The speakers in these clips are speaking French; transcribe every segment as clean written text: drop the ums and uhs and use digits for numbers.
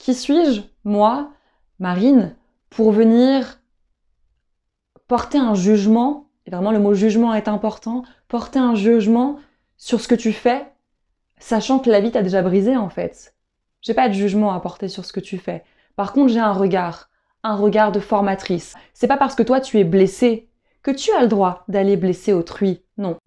Qui suis-je, moi, Marine, pour venir porter un jugement, et vraiment le mot jugement est important, porter un jugement sur ce que tu fais, sachant que la vie t'a déjà brisé en fait. J'ai pas de jugement à porter sur ce que tu fais. Par contre, j'ai un regard de formatrice. C'est pas parce que toi tu es blessé que tu as le droit d'aller blesser autrui, non.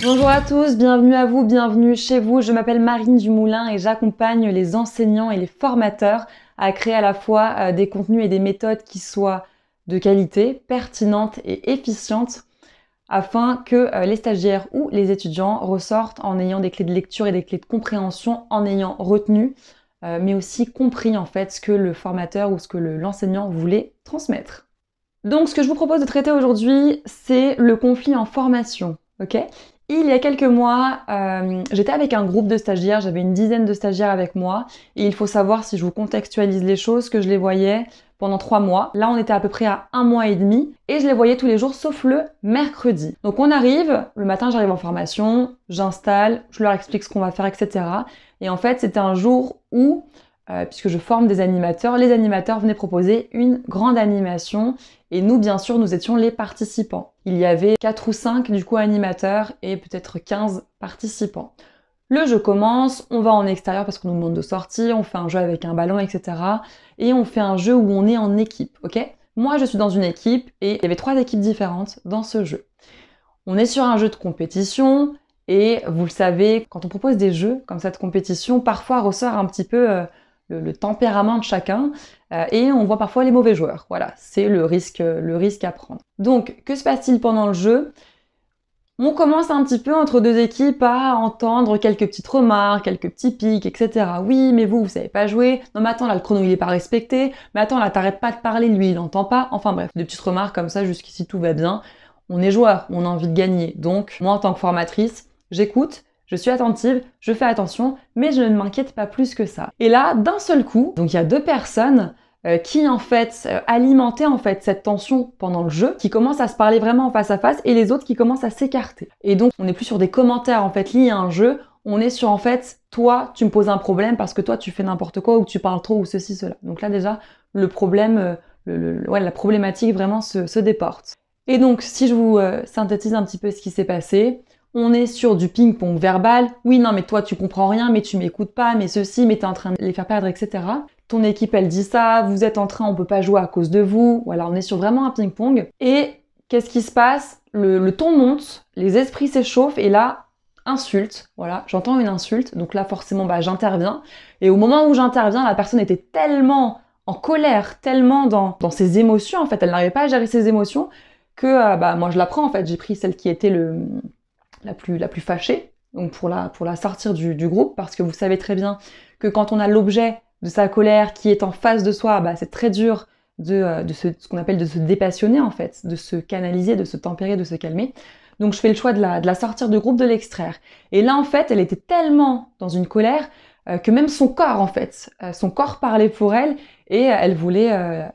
Bonjour à tous, bienvenue à vous, bienvenue chez vous. Je m'appelle Marine Dumoulin et j'accompagne les enseignants et les formateurs à créer à la fois des contenus et des méthodes qui soient de qualité, pertinentes et efficientes afin que les stagiaires ou les étudiants ressortent en ayant des clés de lecture et des clés de compréhension, en ayant retenu, mais aussi compris en fait ce que le formateur ou ce que l'enseignant voulait transmettre. Donc ce que je vous propose de traiter aujourd'hui, c'est le conflit en formation, ok ? Il y a quelques mois, j'étais avec un groupe de stagiaires, j'avais une dizaine de stagiaires avec moi, et il faut savoir, si je vous contextualise les choses, que je les voyais pendant 3 mois. Là, on était à peu près à 1 mois et demi, et je les voyais tous les jours, sauf le mercredi. Donc on arrive, le matin j'arrive en formation, j'installe, je leur explique ce qu'on va faire, etc. Et en fait, c'était un jour où, puisque je forme des animateurs, les animateurs venaient proposer une grande animation, et nous, bien sûr, nous étions les participants. Il y avait 4 ou 5 du coup animateurs et peut-être 15 participants. Le jeu commence, on va en extérieur parce qu'on nous demande de sortir, on fait un jeu avec un ballon, etc. Et on fait un jeu où on est en équipe, ok ? Moi, je suis dans une équipe et il y avait 3 équipes différentes dans ce jeu. On est sur un jeu de compétition et vous le savez, quand on propose des jeux comme ça de compétition, parfois ressort un petit peu le tempérament de chacun et on voit parfois les mauvais joueurs. Voilà, c'est le risque à prendre. Donc, que se passe-t-il pendant le jeu ? On commence un petit peu entre 2 équipes à entendre quelques petites remarques, quelques petits pics, etc. Oui, mais vous savez pas jouer. Non, mais attends, là, le chrono, il est pas respecté. Mais attends, là, t'arrêtes pas de parler, lui, il n'entend pas. Enfin bref, des petites remarques comme ça, jusqu'ici, tout va bien. On est joueur, on a envie de gagner. Donc, moi, en tant que formatrice, j'écoute, je suis attentive, je fais attention, mais je ne m'inquiète pas plus que ça. Et là, d'un seul coup, donc il y a 2 personnes qui en fait alimentaient en fait cette tension pendant le jeu, qui commencent à se parler vraiment en face à face, et les autres qui commencent à s'écarter. Et donc, on n'est plus sur des commentaires en fait liés à un jeu, on est sur en fait, toi, tu me poses un problème parce que toi, tu fais n'importe quoi, ou tu parles trop, ou ceci, cela. Donc là déjà, le problème, la problématique vraiment se déporte. Et donc, si je vous synthétise un petit peu ce qui s'est passé, on est sur du ping-pong verbal. Oui, non, mais toi, tu comprends rien, mais tu m'écoutes pas, mais ceci, mais t'es en train de les faire perdre, etc. Ton équipe, elle dit ça, vous êtes en train, on peut pas jouer à cause de vous. Voilà, on est sur vraiment un ping-pong. Et qu'est-ce qui se passe ? Le ton monte, les esprits s'échauffent, et là, insulte. Voilà, j'entends une insulte, donc là, forcément, j'interviens. Et au moment où j'interviens, la personne était tellement en colère, tellement dans ses émotions, en fait, elle n'arrivait pas à gérer ses émotions, que moi, je la prends, en fait. J'ai pris celle qui était la plus fâchée, donc pour la sortir du groupe, parce que vous savez très bien que quand on a l'objet de sa colère qui est en face de soi, c'est très dur ce qu'on appelle de se dépassionner en fait, de se canaliser, de se tempérer, de se calmer. Donc je fais le choix de la sortir du groupe, de l'extraire. Et là en fait, elle était tellement dans une colère que même son corps en fait, son corps parlait pour elle et elle voulait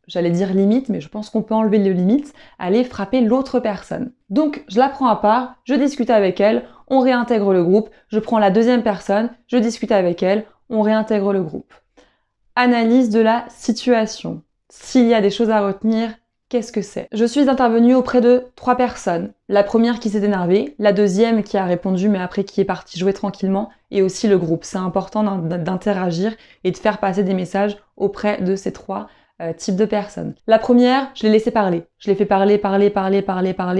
j'allais dire limite, mais je pense qu'on peut enlever le limite, aller frapper l'autre personne. Donc, je la prends à part, je discute avec elle, on réintègre le groupe, je prends la deuxième personne, je discute avec elle, on réintègre le groupe. Analyse de la situation. S'il y a des choses à retenir, qu'est-ce que c'est ? Je suis intervenue auprès de 3 personnes. La première qui s'est énervée, la deuxième qui a répondu mais après qui est partie jouer tranquillement, et aussi le groupe. C'est important d'interagir et de faire passer des messages auprès de ces 3 type de personnes. La première, je l'ai laissé parler. Je l'ai fait parler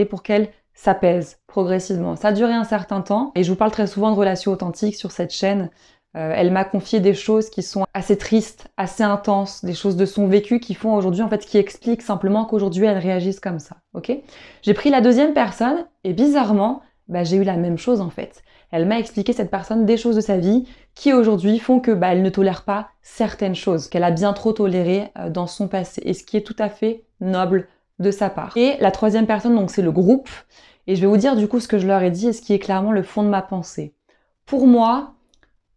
pour qu'elle s'apaise progressivement. Ça a duré un certain temps et je vous parle très souvent de relations authentiques sur cette chaîne. Elle m'a confié des choses qui sont assez tristes, assez intenses, des choses de son vécu qui font aujourd'hui, en fait, qui expliquent simplement qu'aujourd'hui elle réagisse comme ça. Ok ? J'ai pris la deuxième personne et bizarrement, j'ai eu la même chose en fait. Elle m'a expliqué, cette personne, des choses de sa vie qui aujourd'hui font que elle ne tolère pas certaines choses, qu'elle a bien trop tolérées dans son passé, et ce qui est tout à fait noble de sa part. Et la troisième personne, donc c'est le groupe, et je vais vous dire du coup ce que je leur ai dit et ce qui est clairement le fond de ma pensée. Pour moi,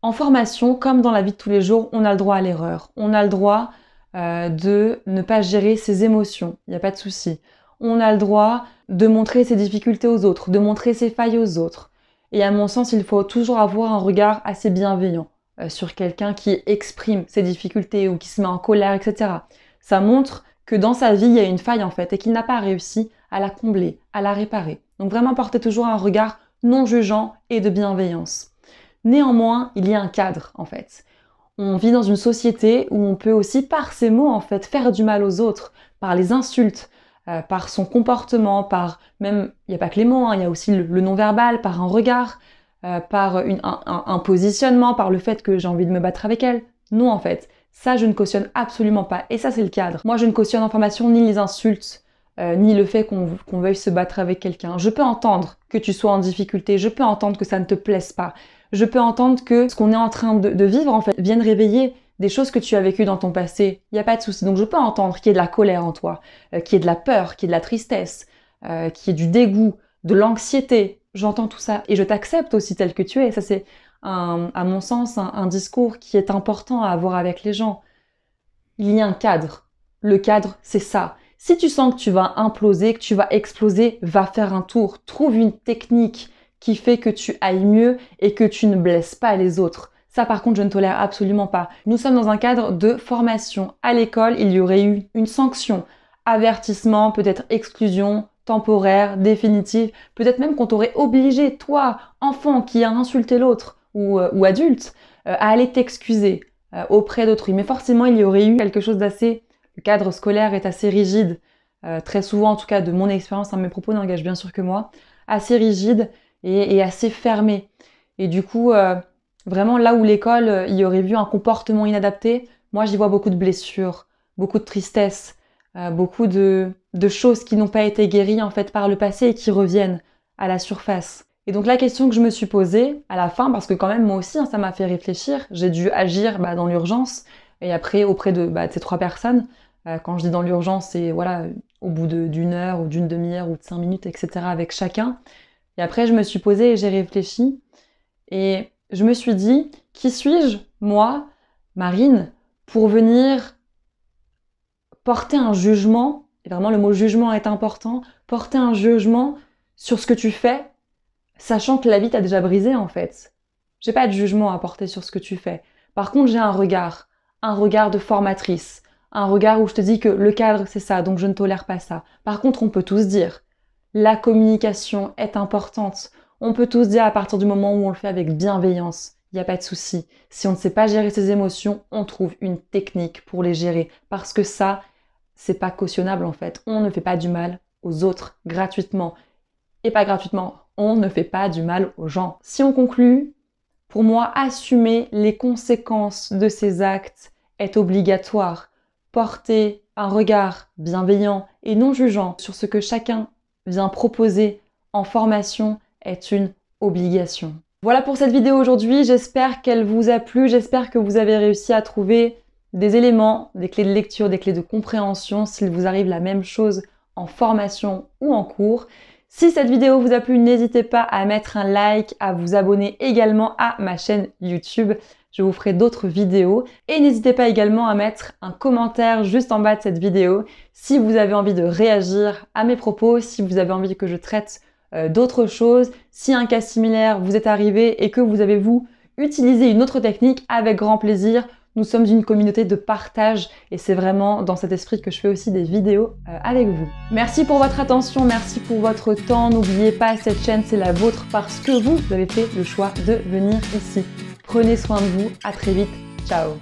en formation, comme dans la vie de tous les jours, on a le droit à l'erreur. On a le droit de ne pas gérer ses émotions, il n'y a pas de souci. On a le droit de montrer ses difficultés aux autres, de montrer ses failles aux autres. Et à mon sens, il faut toujours avoir un regard assez bienveillant sur quelqu'un qui exprime ses difficultés ou qui se met en colère, etc. Ça montre que dans sa vie, il y a une faille en fait et qu'il n'a pas réussi à la combler, à la réparer. Donc vraiment porter toujours un regard non jugeant et de bienveillance. Néanmoins, il y a un cadre en fait. On vit dans une société où on peut aussi, par ses mots en fait, faire du mal aux autres, par les insultes, par son comportement, par même, il n'y a pas que les mots, hein, il y a aussi le non-verbal, par un regard, par un positionnement, par le fait que j'ai envie de me battre avec elle. Non en fait, ça je ne cautionne absolument pas. Et ça c'est le cadre. Moi je ne cautionne en formation ni les insultes, ni le fait qu'on veuille se battre avec quelqu'un. Je peux entendre que tu sois en difficulté, je peux entendre que ça ne te plaise pas, je peux entendre que ce qu'on est en train de vivre en fait vienne réveiller des choses que tu as vécues dans ton passé. Il n'y a pas de souci. Donc je peux entendre qu'il y ait de la colère en toi, qu'il y ait de la peur, qu'il y ait de la tristesse, qu'il y ait du dégoût, de l'anxiété. J'entends tout ça et je t'accepte aussi tel que tu es. Ça c'est à mon sens un discours qui est important à avoir avec les gens. Il y a un cadre. Le cadre c'est ça. Si tu sens que tu vas imploser, que tu vas exploser, va faire un tour. Trouve une technique qui fait que tu ailles mieux et que tu ne blesses pas les autres. Ça, par contre, je ne tolère absolument pas. Nous sommes dans un cadre de formation. À l'école, il y aurait eu une sanction, avertissement, peut-être exclusion, temporaire, définitive, peut-être même qu'on t'aurait obligé, toi, enfant qui a insulté l'autre ou adulte, à aller t'excuser auprès d'autrui. Mais forcément, il y aurait eu quelque chose d'assez... Le cadre scolaire est assez rigide, très souvent, en tout cas de mon expérience, mes propos n'engagent bien sûr que moi, assez rigide et assez fermé. Et du coup... Vraiment, là où l'école, il y aurait vu un comportement inadapté, moi j'y vois beaucoup de blessures, beaucoup de tristesse, beaucoup de choses qui n'ont pas été guéries en fait par le passé et qui reviennent à la surface. Et donc la question que je me suis posée à la fin, parce que quand même moi aussi ça m'a fait réfléchir, j'ai dû agir dans l'urgence et après auprès de ces 3 personnes. Quand je dis dans l'urgence, c'est voilà au bout d'une heure ou d'une demi-heure ou de 5 minutes, etc. avec chacun. Et après je me suis posée et j'ai réfléchi et je me suis dit, qui suis-je, moi, Marine, pour venir porter un jugement, et vraiment le mot jugement est important, porter un jugement sur ce que tu fais, sachant que la vie t'a déjà brisé en fait. J'ai pas de jugement à porter sur ce que tu fais. Par contre, j'ai un regard de formatrice, un regard où je te dis que le cadre c'est ça, donc je ne tolère pas ça. Par contre, on peut tous dire, la communication est importante. On peut tous dire à partir du moment où on le fait avec bienveillance, il n'y a pas de souci. Si on ne sait pas gérer ses émotions, on trouve une technique pour les gérer. Parce que ça, c'est pas cautionnable en fait. On ne fait pas du mal aux autres gratuitement. Et pas gratuitement, on ne fait pas du mal aux gens. Si on conclut, pour moi, assumer les conséquences de ces actes est obligatoire. Porter un regard bienveillant et non jugeant sur ce que chacun vient proposer en formation est une obligation. Voilà pour cette vidéo aujourd'hui, j'espère qu'elle vous a plu, j'espère que vous avez réussi à trouver des éléments, des clés de lecture, des clés de compréhension, s'il vous arrive la même chose en formation ou en cours. Si cette vidéo vous a plu, n'hésitez pas à mettre un like, à vous abonner également à ma chaîne YouTube. Je vous ferai d'autres vidéos et n'hésitez pas également à mettre un commentaire juste en bas de cette vidéo si vous avez envie de réagir à mes propos, si vous avez envie que je traite d'autres choses. Si un cas similaire vous est arrivé et que vous avez vous utilisé une autre technique, avec grand plaisir. Nous sommes une communauté de partage et c'est vraiment dans cet esprit que je fais aussi des vidéos avec vous. Merci pour votre attention, merci pour votre temps. N'oubliez pas, cette chaîne c'est la vôtre parce que vous avez fait le choix de venir ici. Prenez soin de vous, à très vite, ciao.